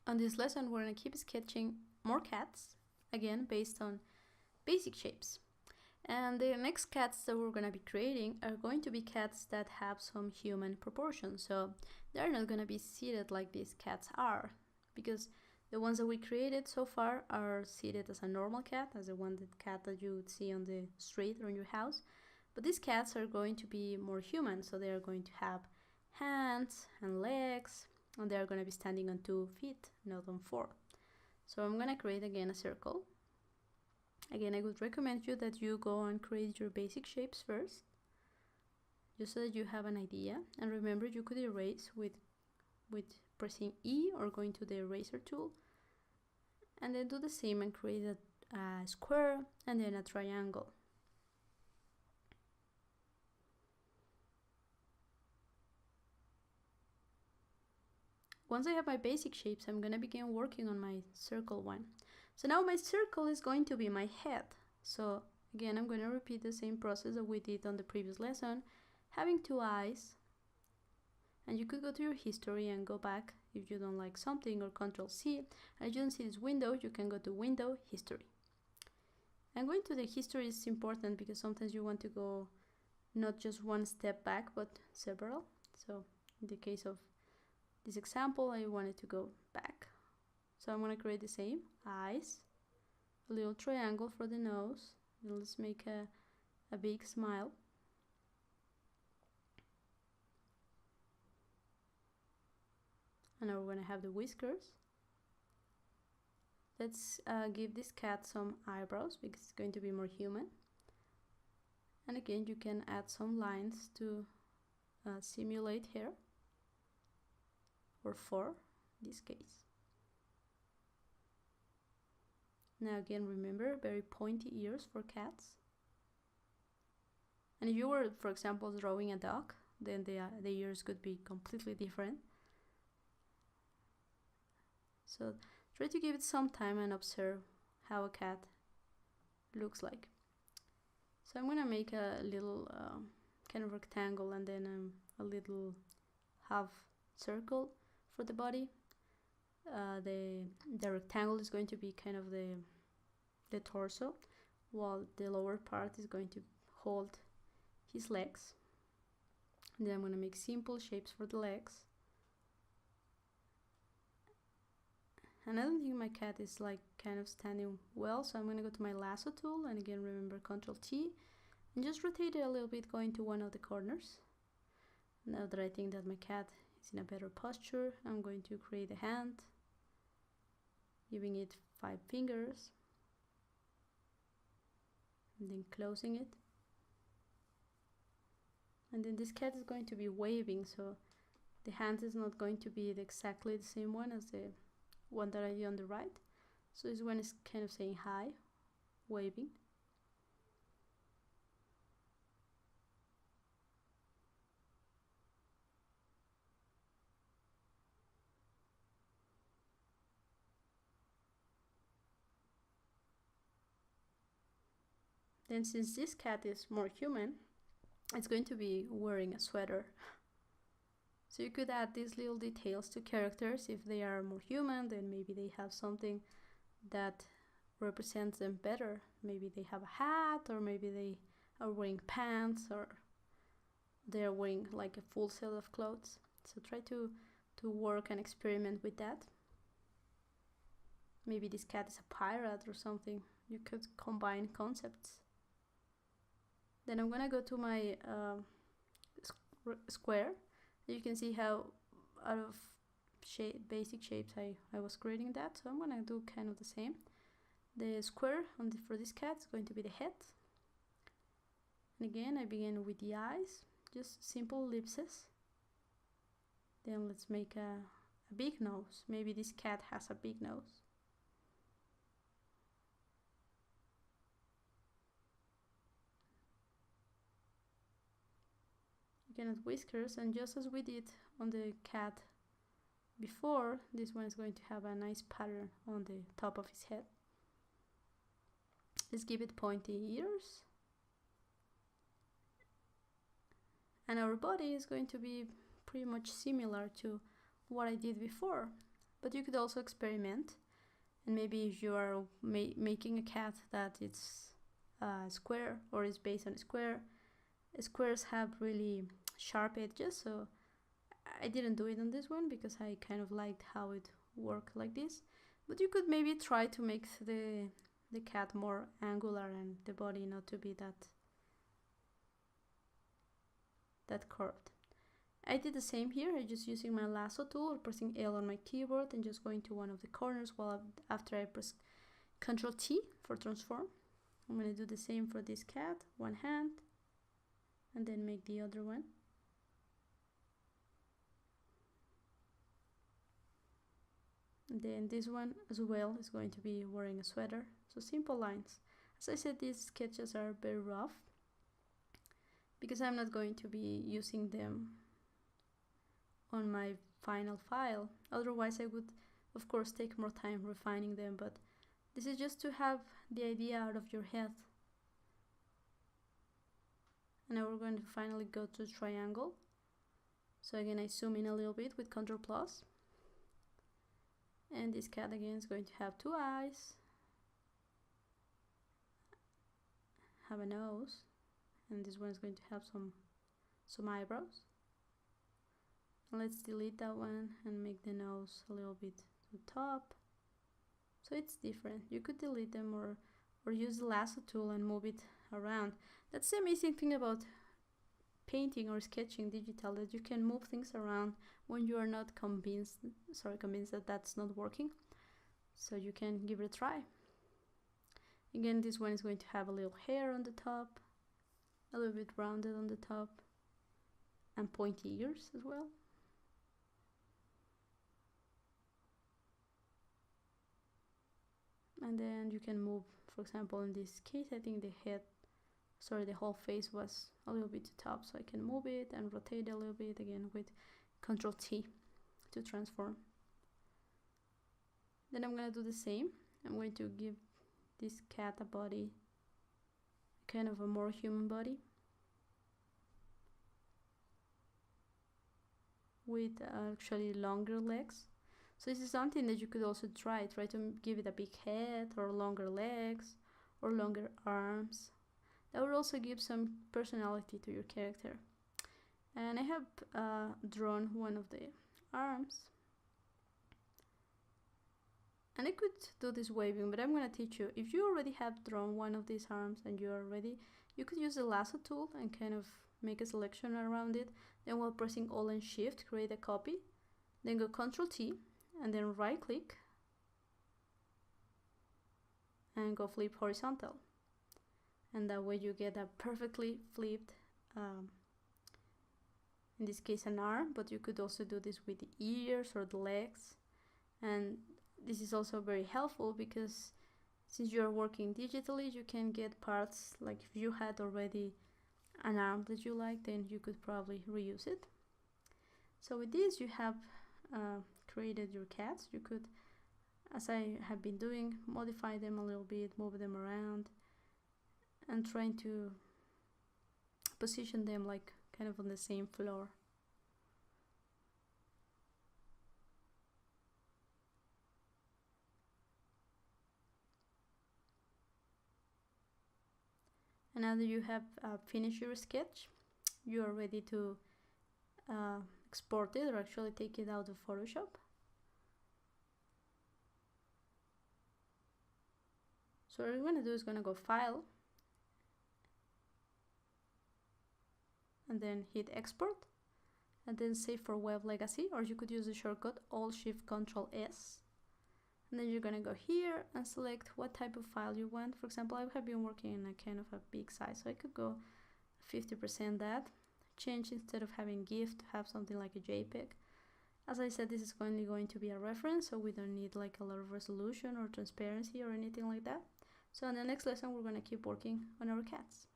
On this lesson, we're going to keep sketching more cats, again based on basic shapes. And the next cats that we're going to be creating are going to be cats that have some human proportions. So they're not going to be seated like these cats are, because the ones that we created so far are seated as a normal cat, as the cat that you would see on the street or in your house. But these cats are going to be more human, so they are going to have hands and legs, and they are going to be standing on 2 feet, not on 4. So I'm going to create again a circle. Again, I would recommend you that you go and create your basic shapes first, just so that you have an idea. And remember, you could erase with pressing E or going to the eraser tool, and then do the same and create a square and then a triangle. Once I have my basic shapes, I'm going to begin working on my circle one. So now my circle is going to be my head. So again, I'm going to repeat the same process that we did on the previous lesson, having 2 eyes. And you could go to your history and go back if you don't like something, or Control C. And if you don't see this window, you can go to Window, History. And going to the history is important because sometimes you want to go not just one step back, but several. So in the case of this example, I wanted to go back. So I'm going to create the same eyes, a little triangle for the nose, and let's make a big smile. And now we're going to have the whiskers. Let's give this cat some eyebrows because it's going to be more human. And again, you can add some lines to simulate hair, or fur in this case. Now again, remember, very pointy ears for cats. And if you were, for example, drawing a dog, then the ears could be completely different. So try to give it some time and observe how a cat looks like. So I'm going to make a little kind of rectangle and then a little half circle for the body. The rectangle is going to be kind of the torso, while the lower part is going to hold his legs. And then I'm going to make simple shapes for the legs. And I don't think my cat is like kind of standing well, so I'm going to go to my lasso tool, and again remember Control T, and just rotate it a little bit, going to one of the corners. Now that I think that my cat is in a better posture, I'm going to create a hand, giving it 5 fingers, and then closing it. And then this cat is going to be waving, so the hand is not going to be exactly the same one as the one that I did on the right. So this one is kind of saying hi, waving. Then since this cat is more human, it's going to be wearing a sweater. So you could add these little details to characters. If they are more human, then maybe they have something that represents them better. Maybe they have a hat, or maybe they are wearing pants, or they're wearing like a full set of clothes. So try to work and experiment with that. Maybe this cat is a pirate or something. You could combine concepts. Then I'm gonna go to my square. You can see how out of basic shapes I was creating that. So I'm gonna do kind of the same. The square for this cat is going to be the head. And again, I begin with the eyes, just simple ellipses. Then let's make a big nose. Maybe this cat has a big nose. Again, add whiskers, and just as we did on the cat before, this one is going to have a nice pattern on the top of his head. Let's give it pointy ears. And our body is going to be pretty much similar to what I did before. but you could also experiment. And maybe if you are making a cat that it's square or is based on a square, squares have really sharp edges, so I didn't do it on this one because I kind of liked how it worked like this. But you could maybe try to make the cat more angular and the body not to be that curved. I did the same here. I just using my lasso tool or pressing L on my keyboard and just going to one of the corners while after I press Ctrl T for transform. I'm going to do the same for this cat, one hand, and then make the other one. And then this one as well is going to be wearing a sweater. So simple lines. As I said, these sketches are very rough because I'm not going to be using them on my final file. Otherwise I would of course take more time refining them, but this is just to have the idea out of your head. And now we're going to finally go to triangle. So again, I zoom in a little bit with Ctrl+. And this cat again is going to have two eyes, have a nose, and this one is going to have some eyebrows. Let's delete that one and make the nose a little bit to the top. So it's different. You could delete them or use the lasso tool and move it around. That's the amazing thing about painting or sketching digital, that you can move things around when you are not convinced that that's not working. So you can give it a try. Again, this one is going to have a little hair on the top, a little bit rounded on the top, and pointy ears as well. And then you can move, for example, in this case, I think the whole face was a little bit too top, so I can move it and rotate a little bit again with Ctrl T to transform. Then I'm going to do the same. I'm going to give this cat a body, kind of a more human body, with actually longer legs. So this is something that you could also try to give it a big head or longer legs or longer arms. That would also give some personality to your character. And I have drawn one of the arms. And I could do this waving, but I'm going to teach you. If you already have drawn one of these arms and you are ready, you could use the lasso tool and kind of make a selection around it. Then while pressing Alt and Shift, create a copy. Then go Ctrl T and then right click and go flip horizontal. And that way you get a perfectly flipped, in this case an arm, but you could also do this with the ears or the legs. And this is also very helpful because since you're working digitally, you can get parts, like if you had already an arm that you like, then you could probably reuse it. So with this you have created your cats. You could, as I have been doing, modify them a little bit, move them around, and trying to position them like kind of on the same floor. And now that you have finished your sketch, you are ready to export it or actually take it out of Photoshop. So what we're going to do is going to go File and then hit Export and then Save for Web Legacy, or you could use the shortcut Alt-Shift-Control-S. And then you're going to go here and select what type of file you want. For example, I have been working in a kind of a big size, so I could go 50% that. Change, instead of having GIF, to have something like a JPEG. As I said, this is only going to be a reference, so we don't need like a lot of resolution or transparency or anything like that. So in the next lesson, we're going to keep working on our cats.